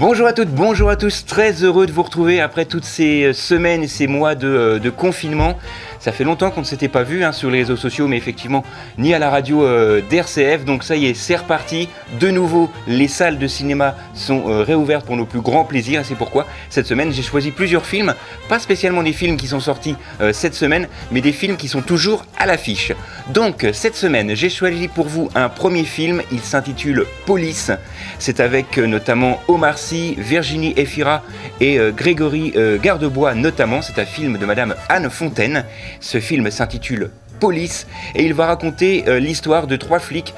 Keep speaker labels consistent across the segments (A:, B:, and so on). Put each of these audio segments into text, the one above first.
A: Bonjour à toutes, bonjour à tous, très heureux de vous retrouver après toutes ces semaines et ces mois de confinement. Ça fait longtemps qu'on ne s'était pas vu sur les réseaux sociaux, mais effectivement ni à la radio d'RCF, donc ça y est, c'est reparti. De nouveau, les salles de cinéma sont réouvertes pour nos plus grands plaisirs, et c'est pourquoi cette semaine j'ai choisi plusieurs films, pas spécialement des films qui sont sortis cette semaine, mais des films qui sont toujours à l'affiche. Donc cette semaine, j'ai choisi pour vous un premier film, il s'intitule Police. C'est avec notamment Omar Sy, Virginie Efira et Grégory Gardebois notamment. C'est un film de Madame Anne Fontaine. Ce film s'intitule Police et il va raconter l'histoire de trois flics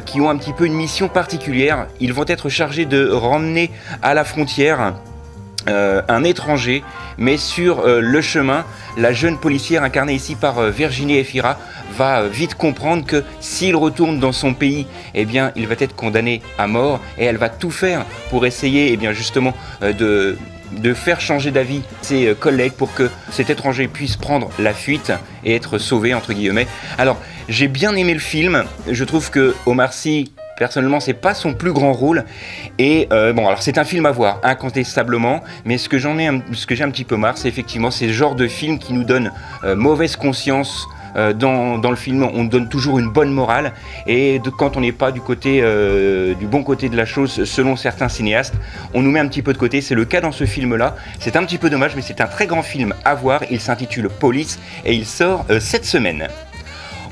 A: qui ont un petit peu une mission particulière. Ils vont être chargés de ramener à la frontière un étranger, mais sur le chemin, la jeune policière incarnée ici par Virginie Efira va vite comprendre que s'il retourne dans son pays, eh bien, il va être condamné à mort et elle va tout faire pour essayer eh bien, justement de faire changer d'avis ses collègues pour que cet étranger puisse prendre la fuite et être sauvé entre guillemets. Alors, j'ai bien aimé le film, je trouve que Omar Sy, personnellement, c'est pas son plus grand rôle. Et alors c'est un film à voir, incontestablement. Mais ce que j'ai un petit peu marre, c'est effectivement ces genres de films qui nous donnent mauvaise conscience. Dans le film, on donne toujours une bonne morale. Et quand on n'est pas du bon côté de la chose, selon certains cinéastes, on nous met un petit peu de côté. C'est le cas dans ce film-là. C'est un petit peu dommage, mais c'est un très grand film à voir. Il s'intitule Police et il sort cette semaine.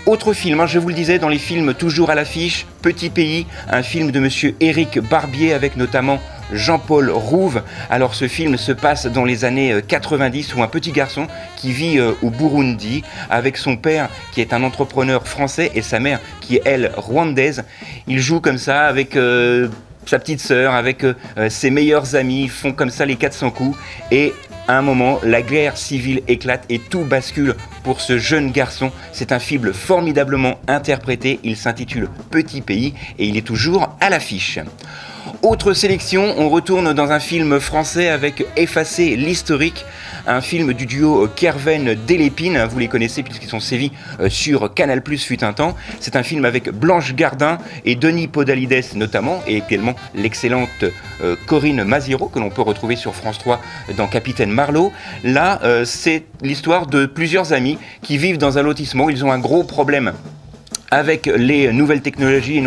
A: Autre film, je vous le disais, dans les films toujours à l'affiche, Petit Pays, un film de monsieur Éric Barbier avec notamment Jean-Paul Rouve. Alors ce film se passe dans les années 90 où un petit garçon qui vit au Burundi avec son père qui est un entrepreneur français et sa mère qui est elle rwandaise. Il joue comme ça avec sa petite sœur, avec ses meilleurs amis, ils font comme ça les 400 coups et à un moment, la guerre civile éclate et tout bascule pour ce jeune garçon. C'est un film formidablement interprété, il s'intitule Petit Pays et il est toujours à l'affiche. Autre sélection, on retourne dans un film français avec Effacer l'historique, un film du duo Kerven-Delépine, vous les connaissez puisqu'ils sont sévis sur Canal+ fut un temps. C'est un film avec Blanche Gardin et Denis Podalides notamment, et également l'excellente Corinne Maziero que l'on peut retrouver sur France 3 dans Capitaine Marlowe. Là, c'est l'histoire de plusieurs amis qui vivent dans un lotissement, ils ont un gros problème avec les nouvelles technologies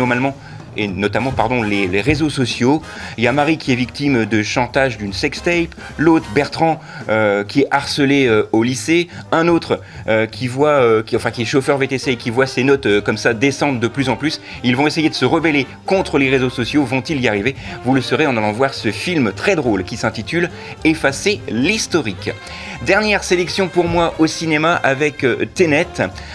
A: et notamment les réseaux sociaux. Il y a Marie qui est victime de chantage d'une sextape, l'autre Bertrand qui est harcelé au lycée, un autre qui est chauffeur VTC et qui voit ses notes comme ça descendre de plus en plus. Ils vont essayer de se rebeller contre les réseaux sociaux, vont-ils y arriver? Vous le saurez en allant voir ce film très drôle qui s'intitule Effacer l'historique. Dernière sélection pour moi au cinéma avec Tenet.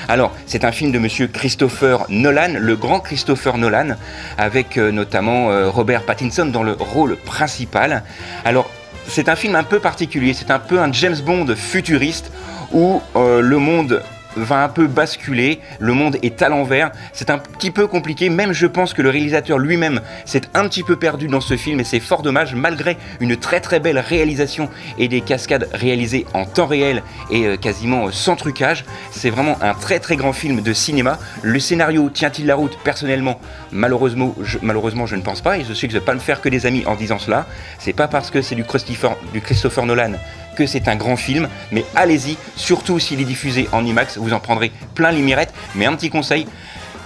A: Alors, c'est un film de monsieur Christopher Nolan, le grand Christopher Nolan, avec notamment Robert Pattinson dans le rôle principal. Alors, c'est un film un peu particulier, c'est un peu un James Bond futuriste où le monde va un peu basculer, le monde est à l'envers, c'est un petit peu compliqué, même je pense que le réalisateur lui-même s'est un petit peu perdu dans ce film et c'est fort dommage malgré une très très belle réalisation et des cascades réalisées en temps réel et quasiment sans trucage. C'est vraiment un très très grand film de cinéma. Le scénario tient-il la route? Personnellement, malheureusement je ne pense pas et je sais que je ne vais pas me faire que des amis en disant cela. C'est pas parce que c'est du Christopher Nolan que c'est un grand film, mais allez-y, surtout s'il est diffusé en IMAX, vous en prendrez plein les mirettes, mais un petit conseil,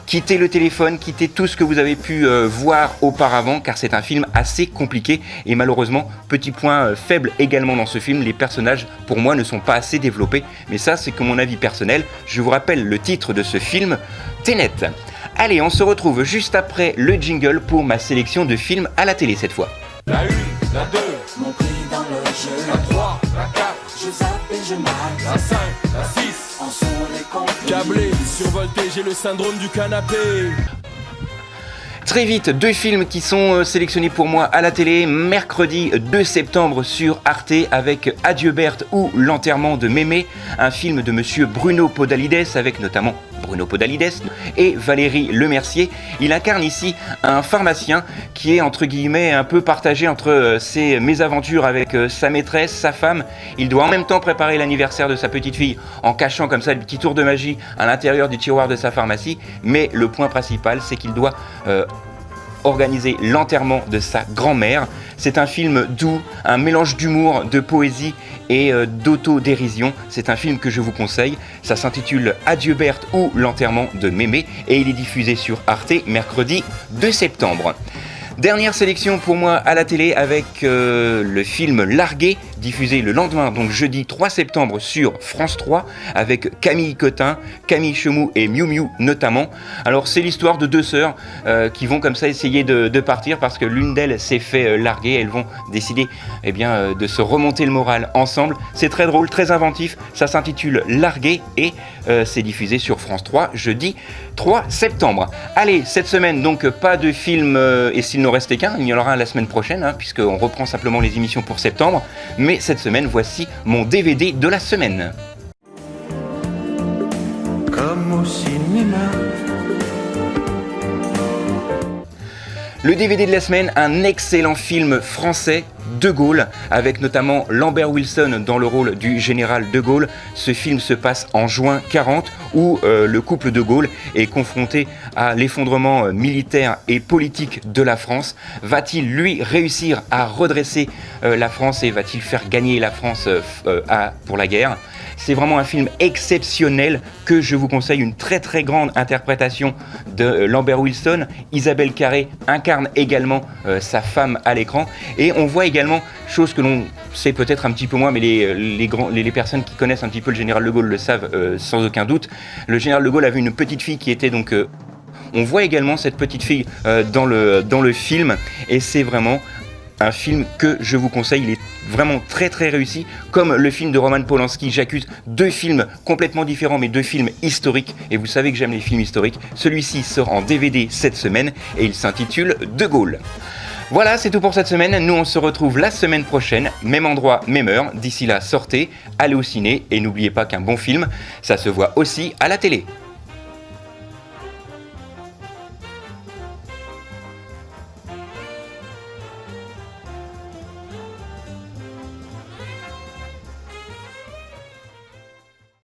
A: quittez le téléphone, quittez tout ce que vous avez pu voir auparavant, car c'est un film assez compliqué, et malheureusement, petit point faible également dans ce film, les personnages, pour moi, ne sont pas assez développés, mais ça, c'est que mon avis personnel. Je vous rappelle le titre de ce film, Tenet. Allez, on se retrouve juste après le jingle pour ma sélection de films à la télé cette fois.
B: La 1, la 2,
C: mon prix dans le jeu.
B: la 3, la 4,
C: Je zappe et je marque.
B: la 5, la 6.
C: En sont les complices.
B: Câblé, survolté, j'ai le syndrome du canapé.
A: Très vite, deux films qui sont sélectionnés pour moi à la télé, mercredi 2 septembre sur Arte avec Adieu Berthe ou L'enterrement de Mémé, un film de monsieur Bruno Podalides avec notamment Bruno Podalides et Valérie Lemercier. Il incarne ici un pharmacien qui est entre guillemets un peu partagé entre ses mésaventures avec sa maîtresse, sa femme. Il doit en même temps préparer l'anniversaire de sa petite fille en cachant comme ça le petit tour de magie à l'intérieur du tiroir de sa pharmacie, mais le point principal c'est qu'il doit organiser l'enterrement de sa grand-mère. C'est un film doux, un mélange d'humour, de poésie et d'autodérision. C'est un film que je vous conseille. Ça s'intitule Adieu Berthe ou l'enterrement de Mémé et il est diffusé sur Arte mercredi 2 septembre. Dernière sélection pour moi à la télé avec le film Largué, diffusé le lendemain, donc jeudi 3 septembre sur France 3, avec Camille Cotin, Camille Chamou et Miu Miu notamment. Alors c'est l'histoire de deux sœurs qui vont comme ça essayer de partir parce que l'une d'elles s'est fait larguer. Elles vont décider de se remonter le moral ensemble. C'est très drôle, très inventif, ça s'intitule Largué et c'est diffusé sur France 3 jeudi 3 septembre. Allez, cette semaine donc pas de film et s'il n'en restait qu'un, il y en aura un la semaine prochaine puisqu'on reprend simplement les émissions pour septembre. Mais cette semaine, voici mon DVD de la semaine.
C: Comme au cinéma.
A: Le DVD de la semaine, un excellent film français, De Gaulle, avec notamment Lambert Wilson dans le rôle du général de Gaulle. Ce film se passe en juin 40, où le couple de Gaulle est confronté à l'effondrement militaire et politique de la France. Va-t-il, lui, réussir à redresser la France et va-t-il faire gagner la France pour la guerre ? C'est vraiment un film exceptionnel que je vous conseille, une très très grande interprétation de Lambert Wilson. Isabelle Carré incarne également sa femme à l'écran et on voit également, chose que l'on sait peut-être un petit peu moins, mais les personnes qui connaissent un petit peu le général de Gaulle le savent sans aucun doute. Le général de Gaulle avait une petite fille qui était donc... on voit également cette petite fille dans le film et c'est vraiment un film que je vous conseille, il est vraiment très très réussi, comme le film de Roman Polanski, J'accuse, deux films complètement différents mais deux films historiques, et vous savez que j'aime les films historiques. Celui-ci sort en DVD cette semaine et il s'intitule De Gaulle. Voilà, c'est tout pour cette semaine, nous on se retrouve la semaine prochaine, même endroit, même heure. D'ici là, sortez, allez au ciné et n'oubliez pas qu'un bon film, ça se voit aussi à la télé.